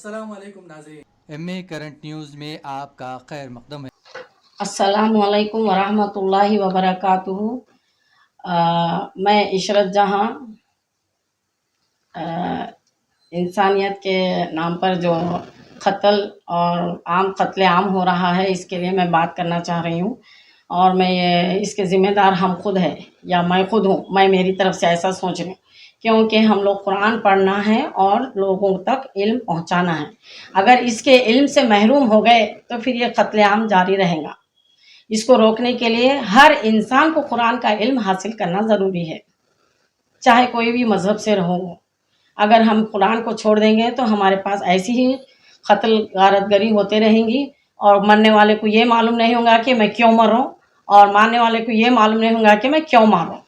अस्सलाम वालेकुम नाज़रीन, एमए करंट न्यूज़ में आपका खैर मकदम है। अस्सलामु अलैकुम वरहमतुल्लाहि वबरकातुहू। मैं इशरत जहाँ इंसानियत के नाम पर जो कत्ल और कत्ल आम हो रहा है, इसके लिए मैं बात करना चाह रही हूँ। और मैं ये इसके ज़िम्मेदार हम खुद है या मैं खुद हूँ, मैं मेरी तरफ से ऐसा सोच रही हूँ, क्योंकि हम लोग कुरान पढ़ना है और लोगों तक इल्म पहुँचाना है। अगर इसके इल्म से महरूम हो गए तो फिर ये कत्ल आम जारी रहेगा। इसको रोकने के लिए हर इंसान को कुरान का इल्म हासिल करना ज़रूरी है, चाहे कोई भी मज़हब से रहो। अगर हम कुरान को छोड़ देंगे तो हमारे पास ऐसी ही कत्ल गारतगरी होते रहेंगी, और मरने वाले को ये मालूम नहीं होगा कि मैं क्यों मर रहा हूँ, और मारने वाले को ये मालूम नहीं होगा कि मैं क्यों मार रहा हूँ।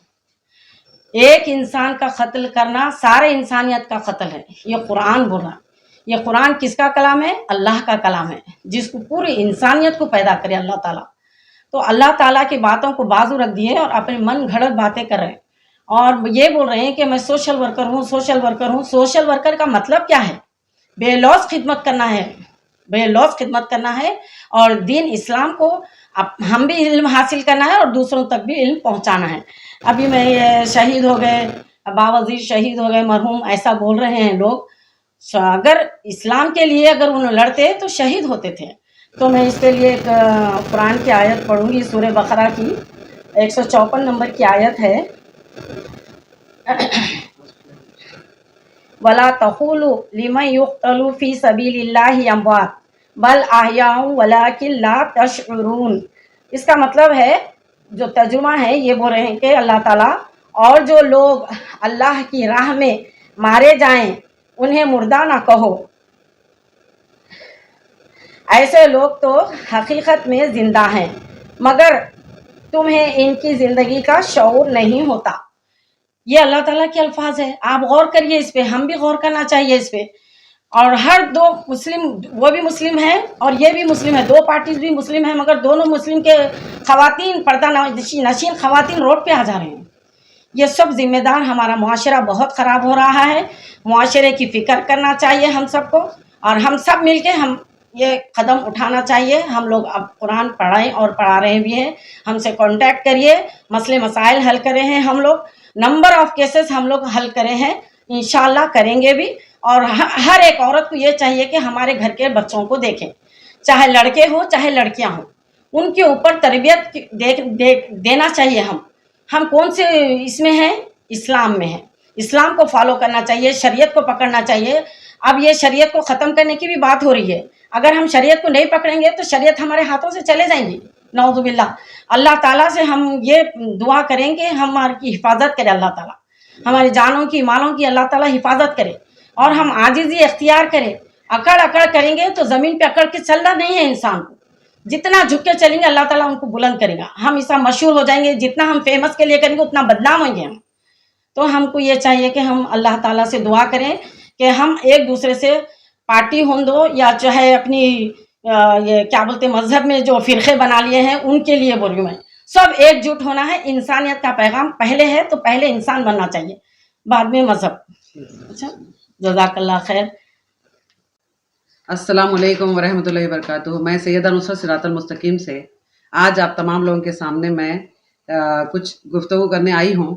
एक इंसान का कत्ल करना सारे इंसानियत का कत्ल है। ये कुरान बोला, ये कुरान किसका कलाम है? अल्लाह का कलाम है, जिसको पूरी इंसानियत को पैदा करे अल्लाह ताला। तो अल्लाह ताला की बातों को बाजू रख दिए और अपने मन घड़त बातें कर रहे हैं, और ये बोल रहे हैं कि मैं सोशल वर्कर हूँ, सोशल वर्कर हूँ। सोशल वर्कर का मतलब क्या है? बेलौस खिदमत करना है, बेलौस खिदमत करना है, और दीन इस्लाम को हम भी इल्म हासिल करना है और दूसरों तक भी इल्म पहुँचाना है। अभी मैं शहीद हो गए, बावज़ीर शहीद हो गए, मरहूम, ऐसा बोल रहे हैं लोग। अगर इस्लाम के लिए अगर उन्हें लड़ते तो शहीद होते थे। तो मैं इसके लिए एक कुरान की आयत पढ़ूंगी, सूरह बकरा की 154 नंबर की आयत है। वला तक़ूलू लिमन युक़्तलू फ़ी सबीलिल्लाहि अमवात बल अहयाउ वलाकिन ला तशउरून। इसका मतलब है, जो तर्जुमा है, ये बोल रहे हैं कि अल्लाह ताला, और जो लोग अल्लाह की राह में मारे जाएं उन्हें मुर्दा ना कहो, ऐसे लोग तो हकीकत में ज़िंदा हैं, मगर तुम्हें इनकी ज़िंदगी का शऊर नहीं होता। ये अल्लाह ताला के अल्फाज है, आप गौर करिए इस पे, हम भी गौर करना चाहिए इस पे। और हर दो मुस्लिम, वो भी मुस्लिम है और ये भी मुस्लिम है, दो पार्टीज भी मुस्लिम है, मगर दोनों मुस्लिम के खवातीन, पर्दा नशीन खवातीन रोड पे आ जा रहे हैं। ये सब जिम्मेदार हमारा मुआशरा बहुत ख़राब हो रहा है। मुआशरे की फ़िक्र करना चाहिए हम सबको, और हम सब मिलके हम ये कदम उठाना चाहिए। हम लोग अब कुरान पढ़ाएं और पढ़ा रहे भी हैं, हमसे कांटेक्ट करिए, मसले मसाइल हल करे हैं हम लोग, नंबर ऑफ़ केसेस हम लोग हल करे हैं, इंशाल्लाह करेंगे भी। और हर एक औरत को ये चाहिए कि हमारे घर के बच्चों को देखें, चाहे लड़के हों चाहे लड़कियां हों, उनके ऊपर तरबियत देना चाहिए। हम कौन से इसमें हैं? इस्लाम में हैं। इस्लाम को फॉलो करना चाहिए, शरीयत को पकड़ना चाहिए। अब ये शरीयत को ख़त्म करने की भी बात हो रही है। अगर हम शरीयत को नहीं पकड़ेंगे तो शरीयत हमारे हाथों से चले जाएंगी, नौज़ुबिल्लाह। अल्लाह ताला से हम ये दुआ करेंगे, हमारी हिफाजत करे अल्लाह ताला, हमारी जानों की, मालों की अल्लाह ताला हिफाजत करे, और हम आजिज़ी इख्तियार करें। अकड़ अकड़ करेंगे तो ज़मीन पे अकड़ के चलना नहीं है इंसान को। जितना झुक के चलेंगे अल्लाह ताला उनको बुलंद करेगा। हम इसका मशहूर हो जाएंगे, जितना हम फेमस के लिए करेंगे उतना बदनाम होंगे हम। तो हमको ये चाहिए कि हम अल्लाह ताला से दुआ करें कि हम एक दूसरे से पार्टी हों दो, या चाहे अपनी ये क्या बोलते हैं, मजहब में जो फ़िरक़े बना लिए हैं उनके लिए बोल रही हूँ मैं, सब एकजुट होना है। इंसानियत का पैगाम पहले है, तो पहले इंसान बनना चाहिए, बाद में मजहब। अच्छा, जज़ाकल्लाह खैर। अस्सलाम वालेकुम वरहमतुल्लाहि वबरकातुहू। मैं सैयदा नुसरत सिरातुल मुस्तकीम से आज आप तमाम लोगों के सामने मैं कुछ गुफ्तगू करने आई हूँ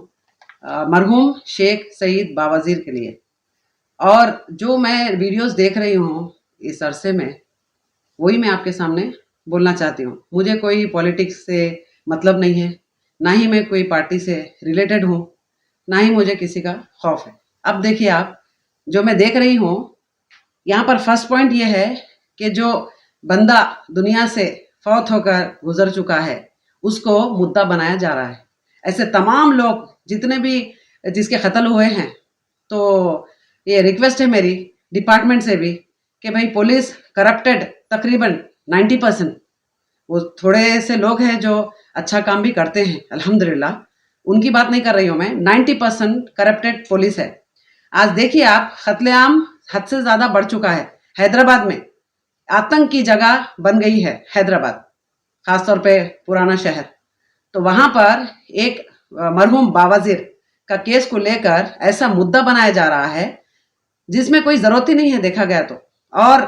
मरहूम शेख सईद बावज़ीर के लिए। और जो मैं वीडियोस देख रही हूँ इस अरसे में, वही मैं आपके सामने बोलना चाहती हूँ। मुझे कोई पॉलिटिक्स से मतलब नहीं है, ना ही मैं कोई पार्टी से रिलेटेड हूँ, ना ही मुझे किसी का खौफ है। अब देखिए, आप जो मैं देख रही हूँ यहाँ पर फर्स्ट पॉइंट ये है कि जो बंदा दुनिया से फौत होकर गुजर चुका है उसको मुद्दा बनाया जा रहा है। ऐसे तमाम लोग जितने भी जिसके कत्ल हुए हैं, तो ये रिक्वेस्ट है मेरी डिपार्टमेंट से भी कि भाई पुलिस करप्टेड तकरीबन 90%, वो थोड़े से लोग हैं जो अच्छा काम भी करते हैं अल्हम्दुलिल्लाह, उनकी बात नहीं कर रही हूँ मैं, 90% करप्टेड पुलिस है। आज देखिए आप, कत्लेआम हद से ज़्यादा बढ़ चुका है। हैदराबाद में आतंक की जगह बन गई है हैदराबाद, ख़ासतौर पे पुराना शहर। तो वहाँ पर एक मरहूम बावज़ीर का केस को लेकर ऐसा मुद्दा बनाया जा रहा है जिसमें कोई ज़रूरत ही नहीं है देखा गया तो। اور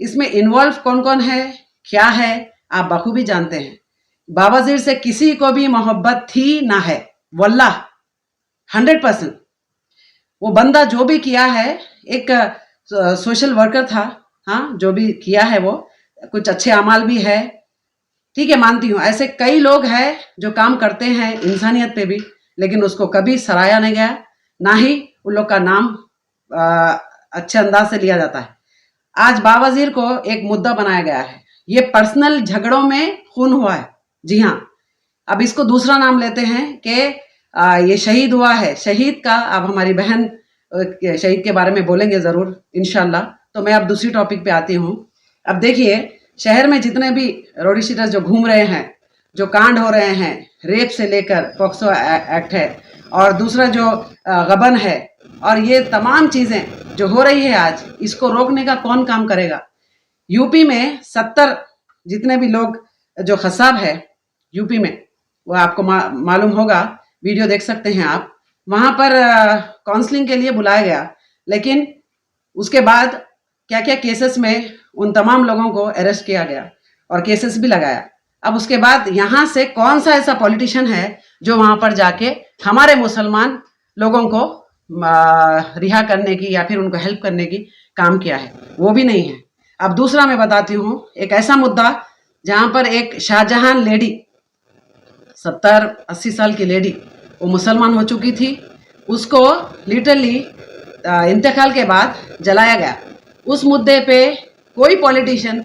इसमें इन्वॉल्व कौन कौन है क्या है आप बखूबी जानते हैं। बावाजीर से किसी को भी मोहब्बत थी ना है, वल्लाह 100%। वो बंदा जो भी किया है एक सोशल वर्कर था, हाँ, जो भी किया है वो कुछ अच्छे अमाल भी है, ठीक है, मानती हूँ। ऐसे कई लोग हैं जो काम करते हैं इंसानियत पे भी, लेकिन उसको कभी सराहा नहीं गया, ना ही उन लोग का नाम अच्छे अंदाज से लिया जाता है। आज बावाजीर को एक मुद्दा बनाया गया है, ये पर्सनल झगड़ों में खून हुआ है, जी हाँ। अब इसको दूसरा नाम लेते हैं कि ये शहीद हुआ है। शहीद का अब हमारी बहन शहीद के बारे में बोलेंगे ज़रूर इंशाल्लाह। तो मैं अब दूसरी टॉपिक पे आती हूँ। अब देखिए, शहर में जितने भी रोडी शीटर्स जो घूम रहे हैं, जो कांड हो रहे हैं, रेप से लेकर पॉक्सो एक्ट है, और दूसरा जो गबन है, और ये तमाम चीज़ें जो हो रही है आज, इसको रोकने का कौन काम करेगा। यूपी में 70 जितने भी लोग जो खसाब है यूपी में, वो आपको मालूम होगा, वीडियो देख सकते हैं आप। वहाँ पर काउंसलिंग के लिए बुलाया गया, लेकिन उसके बाद क्या क्या केसेस में उन तमाम लोगों को अरेस्ट किया गया और केसेस भी लगाया। अब उसके बाद यहाँ से कौन सा ऐसा पॉलिटिशियन है जो वहाँ पर जाके हमारे मुसलमान लोगों को रिहा करने की या फिर उनको हेल्प करने की काम किया है, वो भी नहीं है। अब दूसरा मैं बताती हूँ एक ऐसा मुद्दा जहाँ पर एक शाहजहां लेडी 70-80 साल की लेडी, वो मुसलमान हो चुकी थी, उसको लिटरली इंतकाल के बाद जलाया गया। उस मुद्दे पे कोई पॉलिटिशियन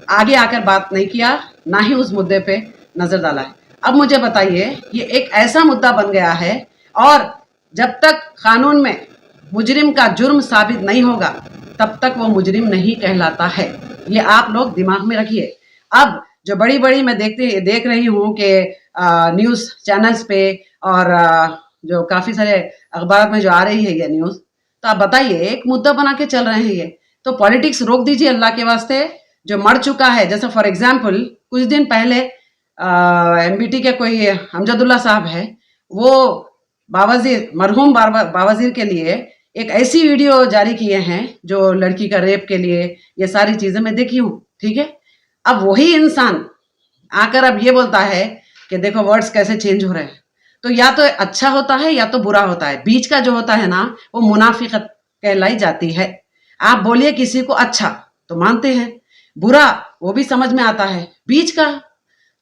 आगे आकर बात नहीं किया, ना ही उस मुद्दे पे नज़र डाला है। अब मुझे बताइए, ये एक ऐसा मुद्दा बन गया है, और जब तक कानून में मुजरिम का जुर्म साबित नहीं होगा तब तक वो मुजरिम नहीं कहलाता है। ये आप लोग दिमाग में रखिए। अब जो बड़ी बड़ी मैं देख रही हूँ कि न्यूज़ चैनल्स पे और जो काफ़ी सारे अखबार में जो आ रही है ये न्यूज़, तो आप बताइए, एक मुद्दा बना के चल रहे हैं ये। तो पॉलिटिक्स रोक दीजिए अल्लाह के वास्ते। जो मर चुका है, जैसे फॉर एग्जाम्पल कुछ दिन पहले MBT के कोई अमजदुल्ला साहब है, वो बावाजीर, मरहूम बावाजीर के लिए एक ऐसी वीडियो जारी किए हैं जो लड़की का रेप के लिए, ये सारी चीज़ें मैं देखी हूँ, ठीक है। अब वही इंसान आकर अब ये बोलता है कि देखो वर्ड्स कैसे चेंज हो रहे हैं। तो या तो अच्छा होता है या तो बुरा होता है, बीच का जो होता है ना, वो मुनाफिकत कहलाई जाती है। आप बोलिए किसी को अच्छा तो मानते हैं, बुरा वो भी समझ में आता है, बीच का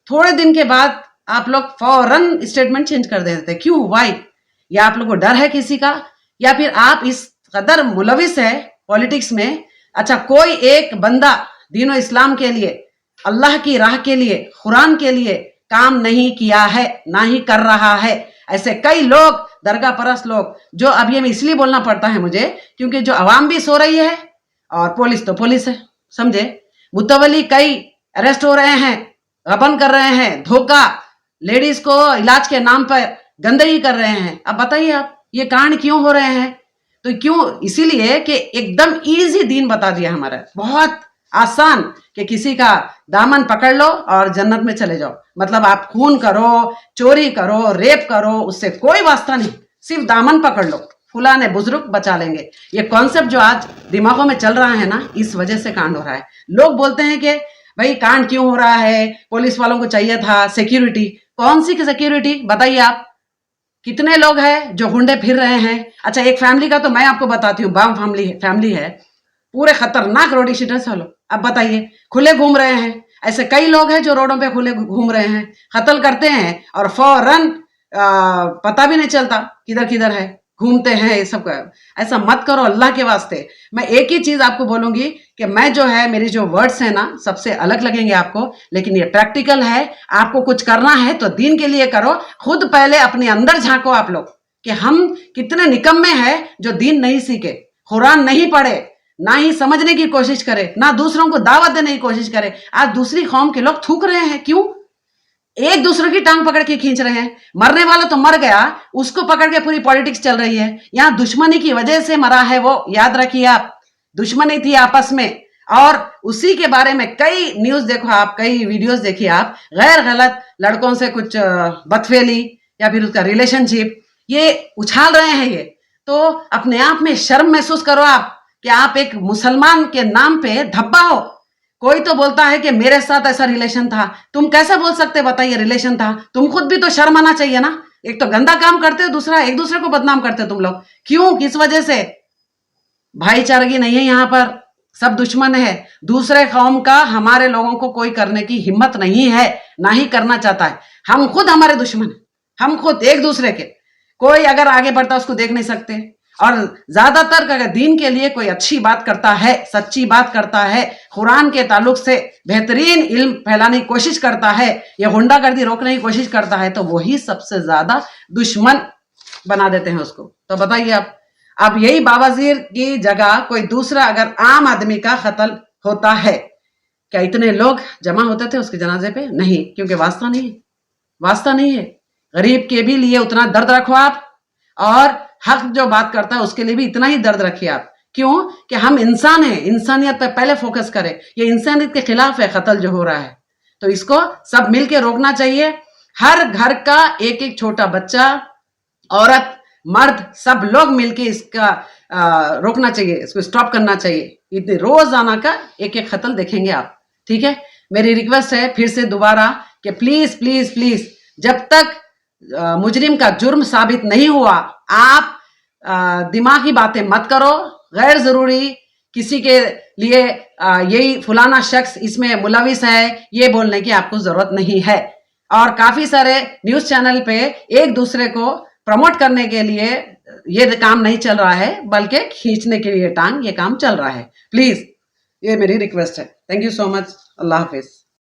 थोड़े दिन के बाद आप लोग फौरन स्टेटमेंट चेंज कर देते हैं। क्यों, वाई? या आप लोग को डर है किसी का, या फिर आप इस कदर मुलविस है पॉलिटिक्स में। अच्छा, कोई एक बंदा दीन और इस्लाम के लिए, अल्लाह की राह के लिए, कुरान के लिए काम नहीं किया है, ना ही कर रहा है। ऐसे कई लोग, दरगाह परस्त लोग, जो अब ये इसलिए बोलना पड़ता है मुझे क्योंकि जो आवाम भी सो रही है और पुलिस तो पुलिस है, समझे। मुतवली कई अरेस्ट हो रहे हैं, गबन कर रहे हैं, धोखा, लेडीज को इलाज के नाम पर गंदगी कर रहे हैं। अब बताइए आप, ये कांड क्यों हो रहे हैं? तो क्यों? इसीलिए कि एकदम इजी दीन बता दिया हमारा, बहुत आसान, कि किसी का दामन पकड़ लो और जन्नत में चले जाओ। मतलब आप खून करो, चोरी करो, रेप करो, उससे कोई वास्ता नहीं, सिर्फ दामन पकड़ लो, फुला ने बुजुर्ग बचा लेंगे। ये कॉन्सेप्ट जो आज दिमागों में चल रहा है ना, इस वजह से कांड हो रहा है। लोग बोलते हैं कि भाई कांड क्यों हो रहा है, पुलिस वालों को चाहिए था सिक्योरिटी। कौन सी सिक्योरिटी बताइए आप? कितने लोग हैं जो गुंडे फिर रहे हैं। अच्छा, एक फैमिली का तो मैं आपको बताती हूँ, बाम फैमिली है, पूरे खतरनाक रोडी शीटर्स वालों। अब बताइए, खुले घूम रहे हैं। ऐसे कई लोग हैं जो रोडों पे खुले घूम रहे हैं, कत्ल करते हैं और फौरन पता भी नहीं चलता किधर किधर है, घूमते हैं। ये सब ऐसा मत करो अल्लाह के वास्ते। मैं एक ही चीज आपको बोलूंगी कि मैं जो है, मेरी जो वर्ड्स है ना, सबसे अलग लगेंगे आपको, लेकिन ये प्रैक्टिकल है। आपको कुछ करना है तो दीन के लिए करो। खुद पहले अपने अंदर झांको आप लोग कि हम कितने निकम्मे हैं जो दीन नहीं सीखे, कुरान नहीं पढ़े, ना ही समझने की कोशिश करे, ना दूसरों को दावत देने की कोशिश करे। आज दूसरी कौम के लोग थूक रहे हैं। क्यों? एक दूसरे की टांग पकड़ के खींच रहे हैं। मरने वाला तो मर गया, उसको पकड़ के पूरी पॉलिटिक्स चल रही है। यहाँ दुश्मनी की वजह से मरा है वो, याद रखिए आप। दुश्मनी थी आपस में, और उसी के बारे में कई न्यूज देखो आप, कई वीडियोस देखिए आप, गैर गलत लड़कों से कुछ बदफेली या फिर उसका रिलेशनशिप ये उछाल रहे हैं। ये तो अपने आप में शर्म महसूस करो आप कि आप एक मुसलमान के नाम पे धब्बा हो। कोई तो बोलता है कि मेरे साथ ऐसा रिलेशन था, तुम कैसे बोल सकते बताइए रिलेशन था? तुम खुद भी तो शर्म आना चाहिए ना। एक तो गंदा काम करते हो, दूसरा एक दूसरे को बदनाम करते हो तुम लोग। क्यों, किस वजह से? भाईचारगी नहीं है यहाँ पर, सब दुश्मन है। दूसरे कौम का हमारे लोगों को कोई करने की हिम्मत नहीं है, ना ही करना चाहता है। हम खुद हमारे दुश्मन हैं, हम खुद एक दूसरे के। कोई अगर आगे बढ़ता उसको देख नहीं सकते। और ज्यादातर अगर दीन के लिए कोई अच्छी बात करता है, सच्ची बात करता है, कुरान के ताल्लुक से बेहतरीन इल्म फैलाने की कोशिश करता है, या गुंडागर्दी रोकने की कोशिश करता है, तो वही सबसे ज्यादा दुश्मन बना देते हैं उसको। तो बताइए आप, अब यही बावाजीर की जगह कोई दूसरा अगर आम आदमी का कत्ल होता है, क्या इतने लोग जमा होते थे उसके जनाजे पे? नहीं, क्योंकि वास्ता नहीं है, वास्ता नहीं है। गरीब के भी लिए उतना दर्द रखो आप, और हक जो बात करता है उसके लिए भी इतना ही दर्द रखिए आप। क्यों? कि हम इंसान हैं, इंसानियत पे पहले फोकस करें। ये इंसानियत के खिलाफ है कत्ल जो हो रहा है, तो इसको सब मिलके रोकना चाहिए। हर घर का एक एक छोटा बच्चा, औरत, मर्द, सब लोग मिलके इसका रोकना चाहिए, इसको स्टॉप करना चाहिए। इतने रोजाना का एक एक कत्ल देखेंगे आप, ठीक है? मेरी रिक्वेस्ट है फिर से दोबारा कि प्लीज प्लीज प्लीज, जब तक मुजरिम का जुर्म साबित नहीं हुआ, आप दिमागी बातें मत करो। गैर जरूरी किसी के लिए यही फलाना शख्स इसमें मुलविस है, ये बोलने की आपको जरूरत नहीं है। और काफी सारे न्यूज चैनल पे एक दूसरे को प्रमोट करने के लिए ये काम नहीं चल रहा है, बल्कि खींचने के लिए टांग ये काम चल रहा है। प्लीज, ये मेरी रिक्वेस्ट है। Thank you so much. Allah Hafiz.